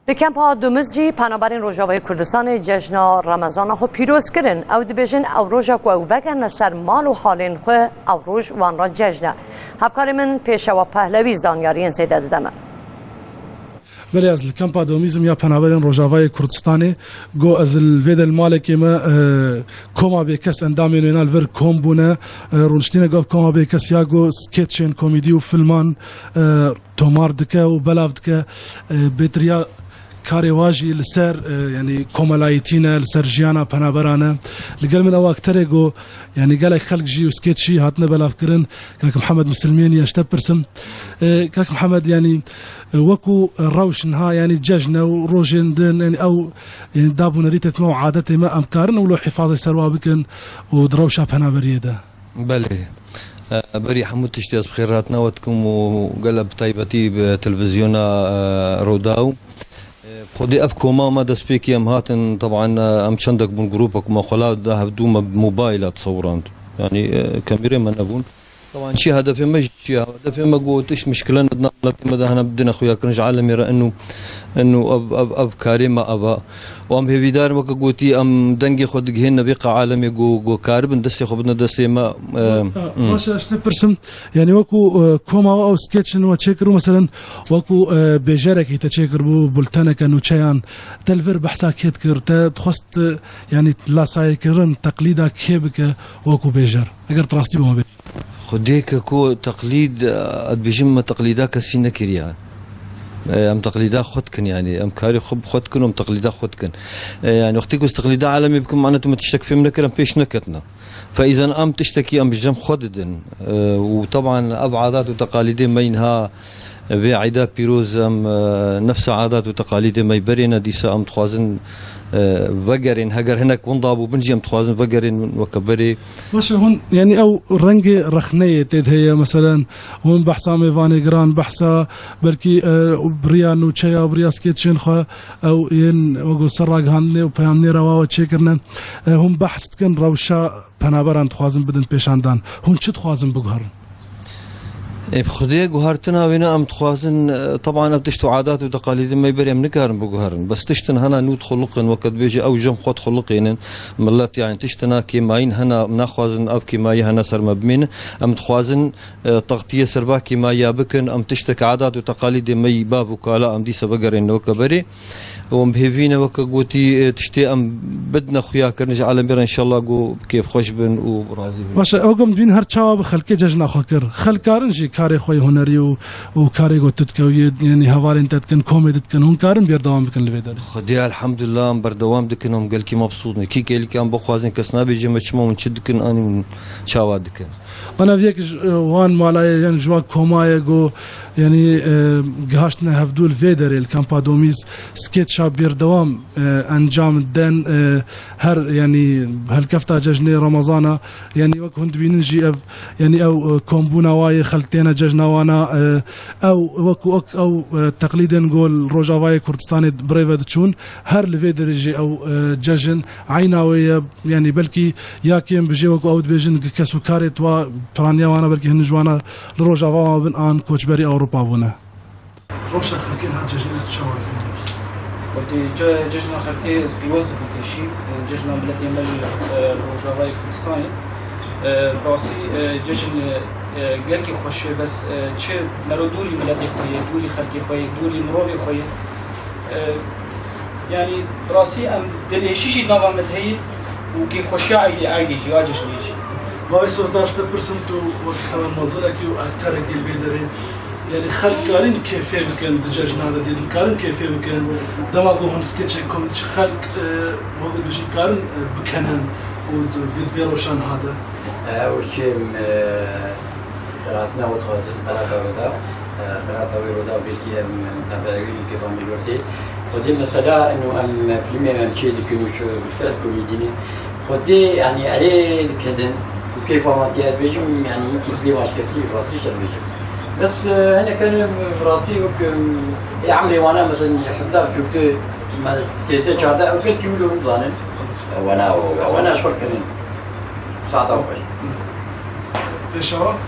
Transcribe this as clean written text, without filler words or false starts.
لکمپا دومزجی پنابرین روجاوی کردستان جشن رمضان خو پیروز کردن او دبیجن او روجا کو او وگرن سر مال و حالین خو او روج وان را جشن هفکار من پیشوا پهلوی زانیارین زیده دادم. بله از الکمپا دومیزم یا پنابرین روجاوی کردستانی گو از الوید المالک ما کما بیکس اندامی نینال ور کم بونه رونشتینه گو کما بیکس یا گو سکیتشن کمدی و فیلمان تومار دکه و بلاف دکه بیتریا کاری واجی لسر یعنی کمالایتینه لسر جیانا پنابرانا لقل من او اکتره گو یعنی قال خلق جي وسكيتشي هاتنا بلاف كرن كاك محمد مسلمين يشتبرسم كاك محمد يعني وكو روش نها يعني ججنا وروجن دن يعني او يعني دابونا ريتت مو عادتي ما امكارن ولو حفاظي سروا بكن ودروشا بنابريه ده بله بري حمود تشتياز بخيراتنا وتكم وقلب طيبتي بتلفزيون روداو خدي افكو ما دسبيكي ام هاتن طبعا ام شندك من جروبك ما خلا ده بدون موبايلات صوران يعني كاميرا ما نبون طبعا شيء هذا في مش شيء هذا في ما قلت ايش مشكلة ماذا هنا بدنا اخويا كنج عالم يرى انه اب كريم ابا وام في بدار ما قلتي ام دنجي خد هنا بقى عالمي جو كارب ندسي خو بدنا دسي ما واش اشتبرسم يعني وكو كوما او سكتشن وتشكروا مثلا وكو بيجرك يتشكر بولتانا كانوا تشيان تلفر بحسا كيتكر تخست يعني لا سايكرن تقليدا كيبك وكو بيجر اگر تراستي بما بي خديك كو تقليد بجمة تقليداك السنة كريان ام تقليدا خدكن يعني ام كاري خب خدكن ام تقليدا خدكن يعني وقت يقول تقليدا عالمي بكم معناته ما تشتكي في منكر ام بيش نكتنا فاذا ام تشتكي ام بجم خددن وطبعا ابعادات وتقاليد بينها بعيدا بيروز ام نفس عادات وتقاليد ما يبرينا ديسا ام تخوازن فقرين هجر هناك ونضابو بنجي متخوازن فقرين وكبري واش هون يعني او رنجي رخنيه تد هي مثلا هون بحثا ميفاني جران بحثا بركي بريان وتشيا بريا سكيتشن خا او ين وقو سراغ هاني وبيامني روا تشيكرنا هم بحث كن روشا بنابران تخوازن بدن بيشاندان هون شو تخوازن بقهر بخدي جوهرتنا وينا ام تخوازن طبعا بتشتو عادات وتقاليد ما يبري من نكارن بجوهرن بس تشتن هنا نود خلقن وقت بيجي او جم خد خلقين ملات يعني تشتنا كيماين هنا ناخوازن او كيماي هنا سر مبمين ام تخوازن تغطيه سربا كيمايا بكن ام تشتك عادات وتقاليد ما يباب وكالا ام دي سبقرن وكبري وم بهيفينا وكقوتي تشتي ام بدنا خويا كرنج على مير ان شاء الله جو كيف خوش بن وراضي باش اوقم بين هر تشاو بخلكي ججنا خكر خلكارنجي كاري خوي هنري وكاري قوتتك يعني هوارين تتكن كوميدي تكن هون كارن بير دوام بكن الفيدر خدي الحمد لله بردوام دكنهم قال كي مبسوط كي قال كان بخوازن كسنا بيجي مشمو من شدكن اني تشاوا دكن انا فيك وان مالا يعني جوا كومايا جو يعني جهاشنا هفدول فيدر الكامبا دوميز سكيتش بير دوام انجام الدن هر يعني هالكفتا ججني رمضان يعني وك هند بينجي يعني او كومبونا واي خلتينا ججنا وانا او وكو او تقليدا نقول روجافاي كردستاني بريفا تشون هر الفيدر يجي او ججن عيناوي يعني بلكي ياكيم بجي وكو او بيجن كسو كاريت و برانيا وانا بلكي هن جوانا لروجافا بن ان كوتشبري اوروبا بونا روشا خلكين هاد ججني تشاور ودي ججنا خلكي بيوزك كل شيء ججنا بلدي مل روجافاي كردستاني راسي ججن قالكي خوش بس چه مرو دوري بلدي خويه دوري خلكي خويه دوري مروفي خويه يعني راسي ام دليشيشي نظامت هي وكيف خوشي عايدي جي واجشنيش ما يسوس 19% وقت منزلك واكثر البيدري يعني خلق كارين كيف يمكن دجاجنا هذا ديال كارين كيف يمكن دماغو هون سكتش كوميدي خلق وقت بيجي كارين بكنن وفيديو روشان هذا أول شيء قرأتنا وتخاطر قرأت ويرودا بيركي متابعين كيف عم يورتي خدي مثلا إنه الفيلم يعني شيء يكونوا شو بالفعل كوميدي خدي يعني عليه كذا وكيف عملتيها بيجم يعني يمكن لي واش كثير راسي شر بيجم بس أنا كان براسي يعمل وانا مثلا حتى شفت ما سياسة شهادة أو كل كيلو مزانن وانا شو كمان ساعة وقت بشرة